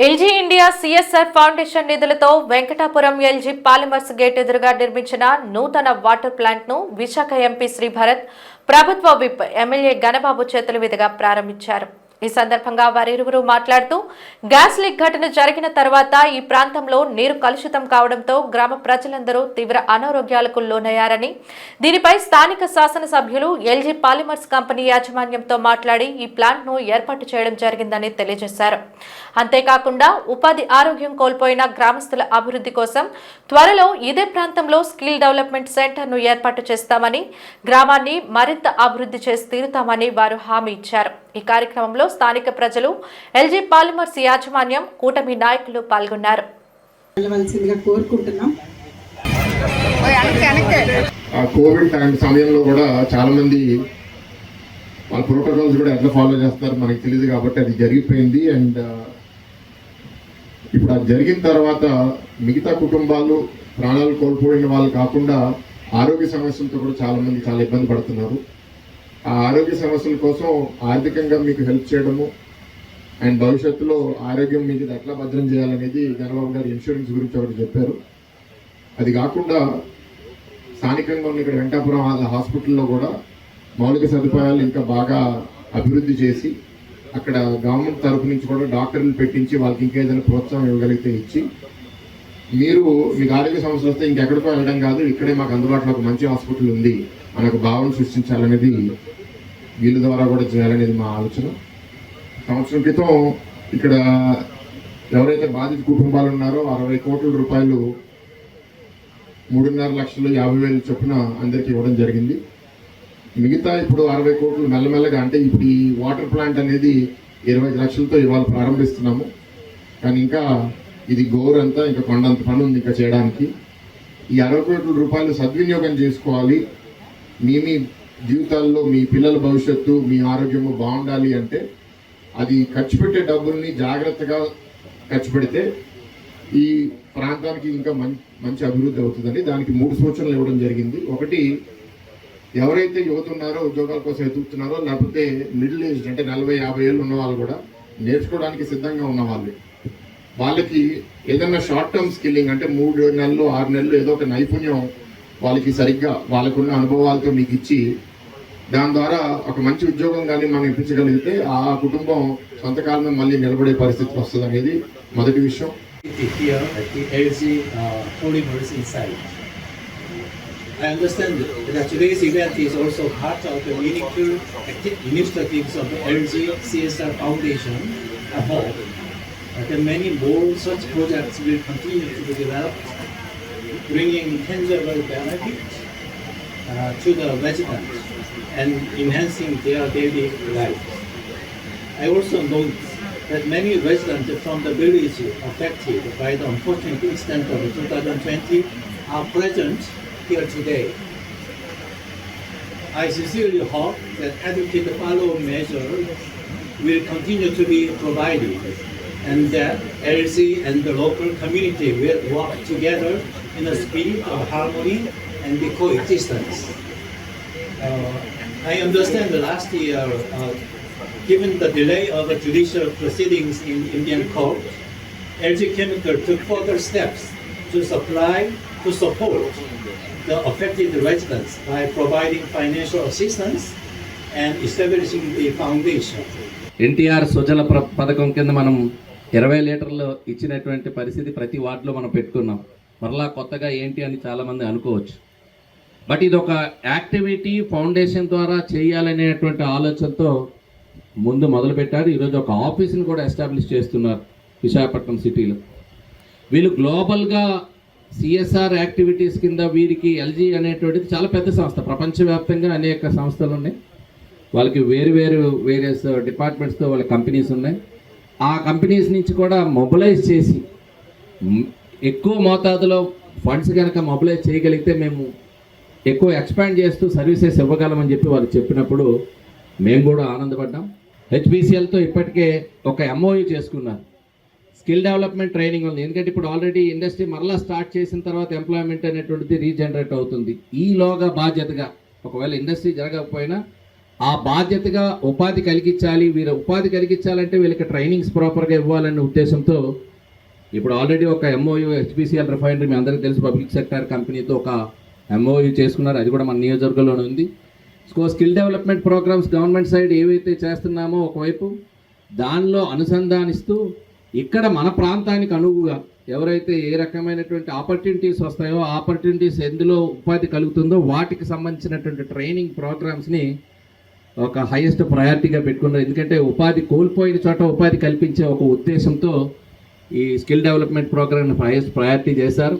LG India CSR foundation నిధులతో Venkatapuram LG polymers gate ఎదురుగా నిర్మించిన నూతన వాటర్ ప్లాంట్ ను విశాఖ ఎంపీ శ్రీభరత్ ప్రభుత్వ విప్ ఎమ్మెల్యే గణబాబు చేతుల మీదుగా ప్రారంభించారు. ఈ సందర్భంగా వారిరువురు మాట్లాడుతూ గ్యాస్ లీక్ ఘటన జరిగిన తర్వాత ఈ ప్రాంతంలో నీరు కలుషితం కావడంతో గ్రామ ప్రజలందరూ తీవ్ర అనారోగ్యాలకు లోనయ్యారని, దీనిపై స్థానిక శాసనసభ్యులు ఎల్జీ పాలిమర్స్ కంపెనీ యాజమాన్యంతో మాట్లాడి ఈ ప్లాంట్ ను ఏర్పాటు చేయడం జరిగిందని తెలియజేశారు. అంతేకాకుండా ఉపాధి ఆరోగ్యం కోల్పోయిన గ్రామస్తుల అభివృద్ధి కోసం త్వరలో ఇదే ప్రాంతంలో స్కిల్ డెవలప్మెంట్ సెంటర్ ను ఏర్పాటు చేస్తామని, గ్రామాన్ని మరింత అభివృద్ధి చేసి తీరుతామని వారు హామీ ఇచ్చారు. ఈ కార్యక్రమంలో స్థానిక ప్రజలు, ఎల్జీ పాలిమర్స్ యాజమాన్యం, కూటమి నాయకులు పాల్గొన్నారు. కోవిడ్ టైం సమయంలో కూడా చాలా మంది వాళ్ళ ప్రోటోకాల్స్ కూడా ఎట్లా ఫాలో చేస్తున్నారు మనకి తెలియదు కాబట్టి అది జరిగిపోయింది. అండ్ ఇప్పుడు అది జరిగిన తర్వాత మిగతా కుటుంబాలు ప్రాణాలు కోల్పోయిన వాళ్ళు కాకుండా ఆరోగ్య సమస్యలతో కూడా చాలా మంది చాలా ఇబ్బంది పడుతున్నారు. ఆ ఆరోగ్య సమస్యల కోసం ఆర్థికంగా మీకు హెల్ప్ చేయడము అండ్ భవిష్యత్తులో ఆరోగ్యం మీకు ఎట్లా భద్రం చేయాలనేది గణబాబు గారు ఇన్సూరెన్స్ గురించి ఒకటి చెప్పారు. అది కాకుండా స్థానికంగా ఉన్న ఇక్కడ వెంకటాపురం హాస్పిటల్లో కూడా మౌలిక సదుపాయాలు ఇంకా బాగా అభివృద్ధి చేసి అక్కడ గవర్నమెంట్ తరఫు నుంచి కూడా డాక్టర్లు పెట్టించి వాళ్ళకి ఇంకా ఏదైనా ప్రోత్సాహం ఇవ్వగలిగితే ఇచ్చి, మీకు ఆరోగ్య సమస్యలు వస్తే ఇంకెక్కడికో వెళ్ళడం కాదు, ఇక్కడే మాకు అందుబాటులో ఒక మంచి హాస్పిటల్ ఉంది అనే ఒక భావన సృష్టించాలనేది వీళ్ళ ద్వారా కూడా చేయాలనేది మా ఆలోచన. సంవత్సరం క్రితం ఇక్కడ ఎవరైతే బాధిత కుటుంబాలు ఉన్నారో 60 కోట్ల రూపాయలు 3,50,50,000 చొప్పున అందరికీ ఇవ్వడం జరిగింది. మిగతా ఇప్పుడు 60 కోట్లు మెల్లమెల్లగా, అంటే ఇప్పుడు ఈ వాటర్ ప్లాంట్ అనేది 25 లక్షలతో ఇవాళ ప్రారంభిస్తున్నాము. కానీ ఇంకా ఇది గోరంతా ఇంకా కొండంత పని ఉంది ఇంకా చేయడానికి. ఈ 60 కోట్ల రూపాయలు సద్వినియోగం చేసుకోవాలి. మీ జీవితాల్లో మీ పిల్లల భవిష్యత్తు, మీ ఆరోగ్యము బాగుండాలి అంటే అది ఖర్చు పెట్టే డబ్బుల్ని జాగ్రత్తగా ఖర్చు పెడితే ఈ ప్రాంతానికి ఇంకా మంచి అభివృద్ధి అవుతుందని దానికి 3 సూచనలు ఇవ్వడం జరిగింది. ఒకటి, ఎవరైతే యువత ఉన్నారో ఉద్యోగాల కోసం ఎదుగుతున్నారో, లేకపోతే మిడిల్ ఏజ్ అంటే 40-50 ఏళ్ళు ఉన్న వాళ్ళు కూడా నేర్చుకోవడానికి సిద్ధంగా ఉన్న వాళ్ళకి ఏదైనా షార్ట్ టర్మ్ స్కిల్లింగ్ అంటే 3 నెలలు 6 నెలలు ఏదో ఒక నైపుణ్యం వాళ్ళకి సరిగ్గా వాళ్ళకున్న అనుభవాలతో మీకు ఇచ్చి దాని ద్వారా ఒక మంచి ఉద్యోగం కానీ మనం ఇప్పించగలిగితే ఆ కుటుంబం సొంతకాలంలో మళ్ళీ నిలబడే పరిస్థితి వస్తుంది అనేది మొదటి విషయం. I understand that today's event is also part of the meaningful initiatives of the LG CSR Foundation above. That many more such projects will continue to be developed, bringing tangible benefits to the residents and enhancing their daily lives. I also note that many residents from the village affected by the unfortunate incident of 2020 are present here today. I sincerely hope that adequate follow-up measures will continue to be provided and that LC and the local community will work together in a spirit of harmony and the coexistence. I understand that last year, given the delay of the judicial proceedings in Indian court, LG Chemical took further steps to support the affected residents by providing financial assistance and establishing the foundation. NTR Sujala పథకం కింద మనం 20 లీటర్లు ఇచ్చినటువంటి పరిస్థితి ప్రతి వార్డులో మనం పెట్టుకున్నాం. మరలా కొత్తగా ఏంటి అని చాలామంది అనుకోవచ్చు. బట్ ఇది ఒక యాక్టివిటీ ఫౌండేషన్ ద్వారా చేయాలనేటువంటి ఆలోచనతో ముందు మొదలుపెట్టారు. ఈరోజు ఒక ఆఫీస్ని కూడా ఎస్టాబ్లిష్ చేస్తున్నారు విశాఖపట్నం సిటీలో. వీళ్ళు గ్లోబల్గా సిఎస్ఆర్ యాక్టివిటీస్ కింద వీరికి ఎల్జీ అనేటువంటిది చాలా పెద్ద సంస్థ. ప్రపంచవ్యాప్తంగా అనేక సంస్థలు ఉన్నాయి. వాళ్ళకి వేరియస్ డిపార్ట్మెంట్స్తో వాళ్ళ కంపెనీస్ ఉన్నాయి. ఆ కంపెనీస్ నుంచి కూడా మొబిలైజ్ చేసి ఎక్కువ మోతాదులో ఫండ్స్ కనుక మొబిలైజ్ చేయగలిగితే మేము ఎక్కువ ఎక్స్పాండ్ చేస్తూ సర్వీసెస్ ఇవ్వగలమని చెప్పి వాళ్ళు చెప్పినప్పుడు మేము కూడా ఆనందపడ్డాం. హెచ్పిసిఎల్తో ఇప్పటికే ఒక ఎంఓయూ చేసుకున్నారు. స్కిల్ డెవలప్మెంట్ ట్రైనింగ్ ఉంది. ఎందుకంటే ఇప్పుడు ఆల్రెడీ ఇండస్ట్రీ మరలా స్టార్ట్ చేసిన తర్వాత ఎంప్లాయ్మెంట్ అనేటువంటిది రీజనరేట్ అవుతుంది. ఈలోగా బాధ్యతగా ఒకవేళ ఇండస్ట్రీ జరగకపోయినా ఆ బాధ్యతగా ఉపాధి కలిగించాలి, ఉపాధి కలిగించాలంటే వీళ్ళకి ట్రైనింగ్స్ ప్రాపర్గా ఇవ్వాలనే ఉద్దేశంతో ఇప్పుడు ఆల్రెడీ ఒక ఎంఓయూ హెచ్పిసిఎల్ రిఫైనరీ మీ అందరికీ తెలుసు, పబ్లిక్ సెక్టర్ కంపెనీతో ఒక ఎంఓయూ చేసుకున్నారు. అది కూడా మన నియోజకవర్గంలోనే ఉంది. So skill development programmes government side ఏవైతే చేస్తున్నామో ఒకవైపు దానిలో అనుసంధానిస్తూ ఇక్కడ మన ప్రాంతానికి అనువుగా ఎవరైతే ఏ రకమైనటువంటి ఆపర్చునిటీస్ వస్తాయో ఆపర్చునిటీస్ ఎందులో ఉపాధి కలుగుతుందో వాటికి సంబంధించినటువంటి ట్రైనింగ్ ప్రోగ్రామ్స్ని ఒక హైయెస్ట్ ప్రయారిటీగా పెట్టుకున్నారు. ఎందుకంటే ఉపాధి కోల్పోయిన చోట ఉపాధి కల్పించే ఒక ఉద్దేశంతో ఈ స్కిల్ డెవలప్మెంట్ ప్రోగ్రామ్ని హైయెస్ట్ ప్రయారిటీ చేశారు.